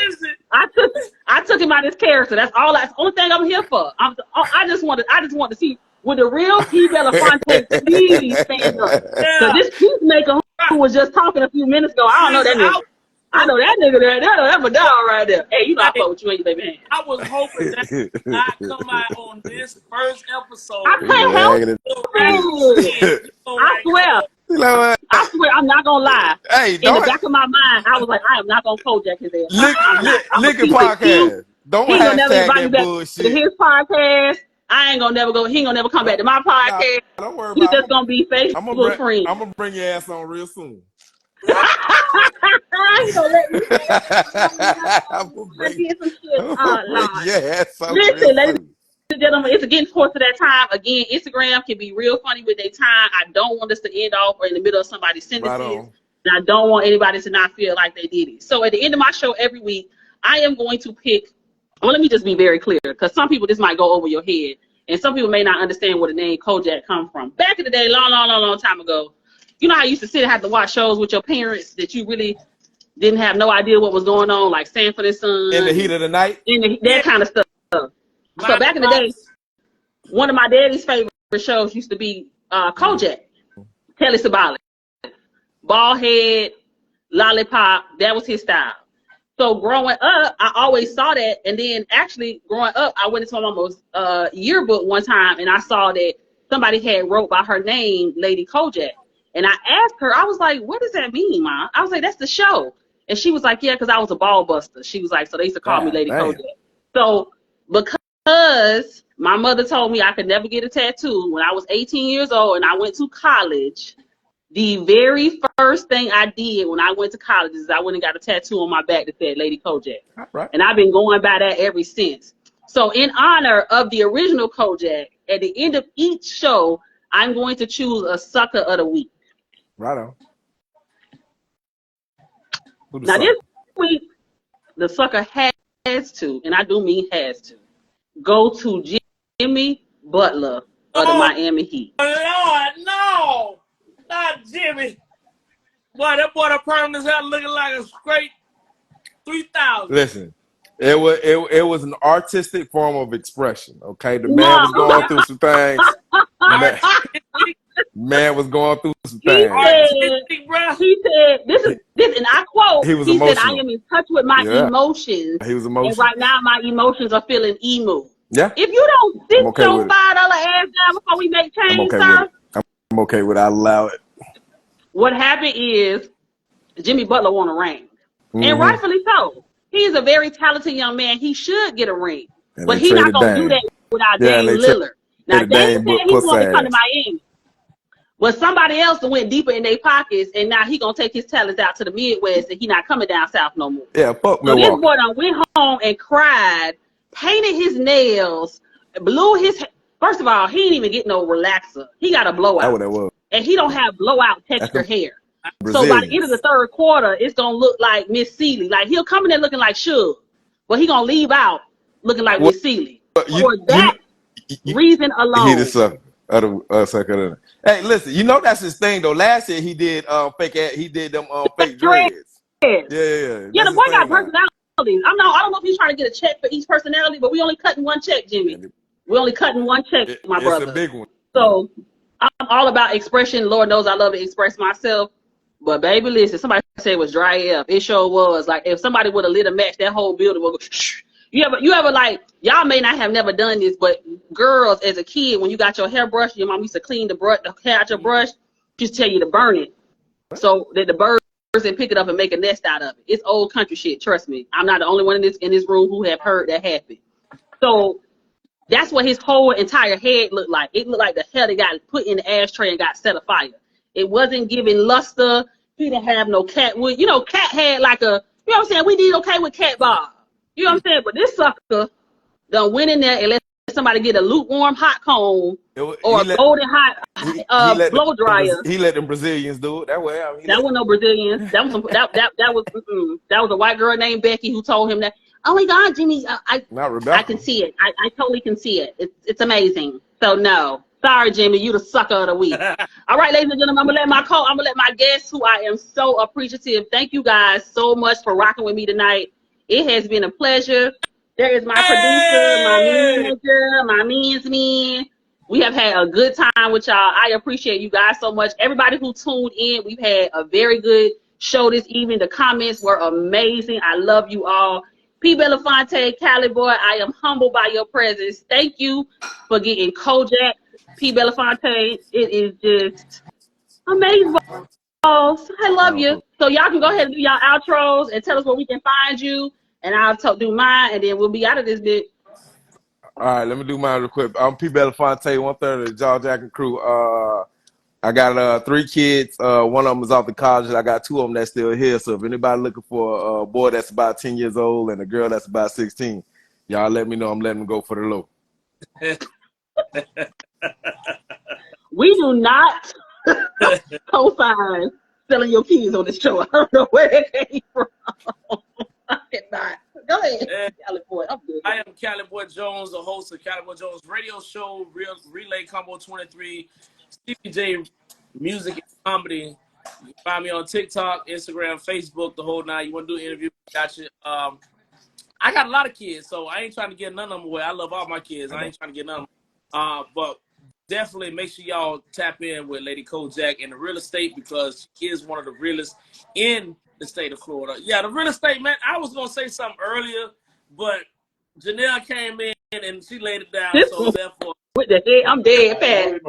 I took him out of his character. That's all. That's the only thing I'm here for. I just want to see, would the real P. Belafonte please stand up? So this peacemaker who was just talking a few minutes ago, I don't know that nigga. I know that nigga there. That's a dog right there. Hey, you know I fuck with you in your baby hand. I was hoping that would not come out on this first episode. I can't help it. I swear. You know what? I swear, I'm not gonna lie. Hey, in the back of my mind, I was like, I am not gonna Kojak his ass. Look at podcast. Don't hashtag that bullshit. To his podcast, I ain't gonna never go. He ain't gonna never come back to my podcast. Nah, don't worry He's about just gonna be Facebook friends. I'm gonna bring your ass on real soon. He's gonna let me. Listen, ladies and gentlemen, it's getting close to that time. Again, Instagram can be real funny with their time. I don't want us to end off or in the middle of somebody's sentences. Right, and I don't want anybody to not feel like they did it. So at the end of my show every week, I am going to pick. Well, let me just be very clear, because some people this might go over your head, and some people may not understand where the name Kojak come from. Back in the day, long time ago, you know how you used to sit and have to watch shows with your parents that you really didn't have no idea what was going on, like Sanford and Son. In the heat of the night? That kind of stuff. So back in the day, one of my daddy's favorite shows used to be Kojak. Telly Savalas. Bald head, lollipop, that was his style. So growing up, I always saw that. And then actually growing up, I went into my mama's yearbook one time and I saw that somebody had wrote by her name, Lady Kojak. And I asked her, I was like, what does that mean, Ma? I was like, that's the show. And she was like, yeah, because I was a ball buster. She was like, so they used to call me Lady Kojak. So because my mother told me I could never get a tattoo, when I was 18 years old and I went to college, the very first thing I did when I went to college is I went and got a tattoo on my back that said Lady Kojak. Right. And I've been going by that ever since. So in honor of the original Kojak, at the end of each show, I'm going to choose a sucker of the week. Right on. Now this week, the sucker has to, and I do mean has to, go to Jimmy Butler of the Miami Heat. Lord, no! Not Jimmy. that boy that permed his hair looking like a straight 3,000. Listen, it was an artistic form of expression. Okay, the man No. was going through some things. Man was going through some things. He said, this, and I quote, He was he said, I emotional. am in touch with my emotions. He was And emotional. right now my emotions are feeling emo. Yeah. If you don't sit okay your $5 ass down before we make change, sir. I'm okay with it. I'll allow it. What happened is Jimmy Butler won a ring. And rightfully so. He's a very talented young man. He should get a ring. And but he's not going to do that without Dame Lillard. Now, Dame said he wanted to come to Miami. Well, somebody else went deeper in their pockets, and now he going to take his talents out to the Midwest, and he not coming down south no more. Yeah, fuck so Milwaukee. This boy done went home and cried, painted his nails, blew his... First of all, he didn't even get no relaxer. He got a blowout. That's what that was. And he don't have blowout texture hair. So by the end of the third quarter, it's going to look like Miss Seeley. Like, he'll come in there looking like Suge, but he going to leave out looking like Miss Seeley. For that reason alone. He the sucker. Hey, listen, you know that's his thing, though. Last year, he did he did them fake dreads. Yeah, the boy got personalities. I don't know if he's trying to get a check for each personality, but we only cutting one check, Jimmy. We only cutting one check, my brother. It's a big one. So I'm all about expression. Lord knows I love to express myself. But baby, listen, somebody said it was dry up. It sure was. Like, if somebody would have lit a match, that whole building would go shh. You ever like, y'all may not have never done this, but girls as a kid, when you got your hair brushed, your mom used to clean the hair out your brush, just tell you to burn it. So that the birds and pick it up and make a nest out of it. It's old country shit, trust me. I'm not the only one in this room who have heard that happen. So that's what his whole entire head looked like. It looked like the hair that got put in the ashtray and got set afire. It wasn't giving luster. He didn't have no cat wood. You know, Cat had like a, you know what I'm saying? We did okay with Cat Bob. You know what I'm saying? But this sucker done went in there and let somebody get a lukewarm hot comb or a golden hot blow dryer. He let them Brazilians do it. That way. I mean, that wasn't no Brazilians. That was that was a white girl named Becky who told him that. Oh my God, Jimmy, I can see it. I totally can see it. It's amazing. So no. Sorry, Jimmy, you the sucker of the week. All right, ladies and gentlemen, I'm gonna let my guests, who I am so appreciative. Thank you guys so much for rocking with me tonight. It has been a pleasure. There is my producer, my manager, my men's men. We have had a good time with y'all. I appreciate you guys so much. Everybody who tuned in, we've had a very good show this evening. The comments were amazing. I love you all. P. Belafonte, Cali boy, I am humbled by your presence. Thank you for getting Kojak. P. Belafonte, it is just amazing. I love you. So y'all can go ahead and do y'all outros and tell us where we can find you. And I'll do mine, and then we'll be out of this bit. All right, let me do mine real quick. I'm P. Belafonte, 1/3 of the Jaw Jacking crew. I got 3 kids. One of them is off to college. I got 2 of them that's still here. So if anybody looking for a boy that's about 10 years old and a girl that's about 16, y'all let me know. I'm letting them go for the low. We do not co-sign selling your kids on this show. I don't know where it came from. I cannot. Go ahead, Cali Boy. I'm good. I am Cali Boy Jones, the host of Cali Boy Jones Radio Show, Relay Combo 23, CPJ Music and Comedy. You can find me on TikTok, Instagram, Facebook, the whole 9. You want to do an interview? Got you. I got a lot of kids, so I ain't trying to get none of them away. I love all my kids. I ain't trying to get none of them. But definitely make sure y'all tap in with Lady Kojak in the real estate, because she is one of the realest in the state of Florida. Yeah, the real estate, man. I was going to say something earlier, but Janelle came in and she laid it down. So therefore, with the head, I'm dead, Pat.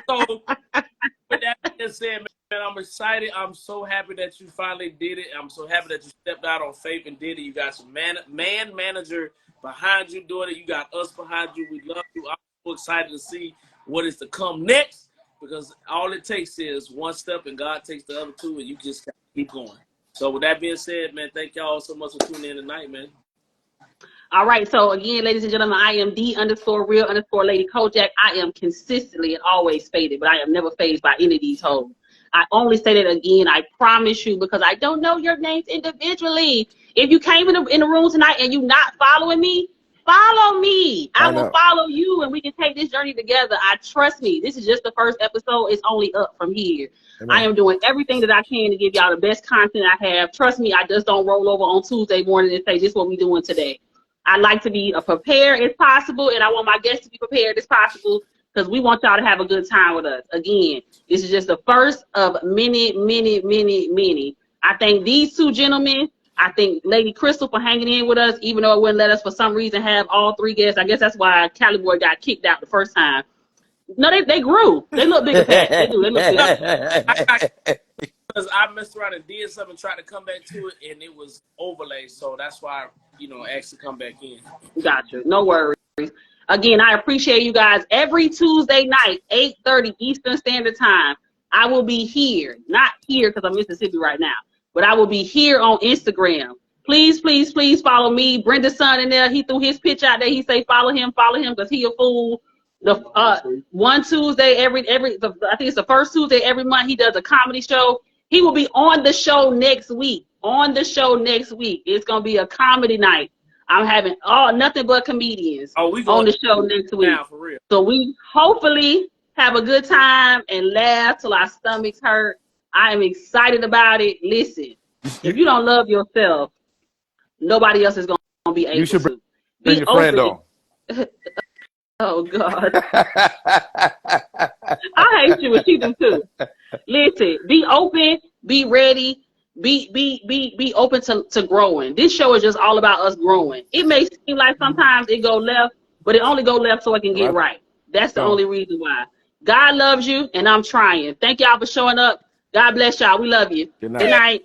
So with that being said, man, I'm excited. I'm so happy that you finally did it. I'm so happy that you stepped out on faith and did it. You got some man manager behind you doing it. You got us behind you. We love you. I'm so excited to see what is to come next, because all it takes is one step and God takes the other 2, and you just keep going. So with that being said, man, thank y'all so much for tuning in tonight, man. All right, so again, ladies and gentlemen, I am D_real_Lady Kojak. I am consistently and always faded, but I am never phased by any of these hoes. I only say that again, I promise you, because I don't know your names individually. If you came in the room tonight and you not following me, Follow me. I will know. follow you, and we can take this journey together. Trust me. This is just the first episode. It's only up from here. I am doing everything that I can to give y'all the best content I have. Trust me, I just don't roll over on Tuesday morning and say, this is what we're doing today. I like to be prepared as possible, and I want my guests to be prepared as possible because we want y'all to have a good time with us. Again, this is just the first of many, many, many, many. I thank these two gentlemen. I think Lady Crystal for hanging in with us, even though it wouldn't let us for some reason have all three guests. I guess that's why Cali Boy got kicked out the first time. No, they grew. They look bigger, Pat. They do. They look bigger. Because I messed around and did something, tried to come back to it, and it was overlay. So that's why, I asked to come back in. Gotcha. No worries. Again, I appreciate you guys. Every Tuesday night, 8:30 Eastern Standard Time, I will be here. Not here because I'm in Mississippi right now, but I will be here on Instagram. Please, please, please follow me. Brenda's son in there, he threw his pitch out there. He say follow him because he a fool. The one Tuesday I think it's the first Tuesday every month, he does a comedy show. He will be on the show next week. It's gonna be a comedy night. I'm having nothing but comedians on the show next week. Now, for real. So we hopefully have a good time and laugh till our stomachs hurt. I am excited about it. Listen, if you don't love yourself, nobody else is gonna be able to. You should bring your friend on. Oh God. I hate you and she do too. Listen, be open, be ready, be open to growing. This show is just all about us growing. It may seem like sometimes it go left, but it only go left so it can get right. That's the only reason why. God loves you and I'm trying. Thank y'all for showing up. God bless y'all. We love you. Good night. Good night.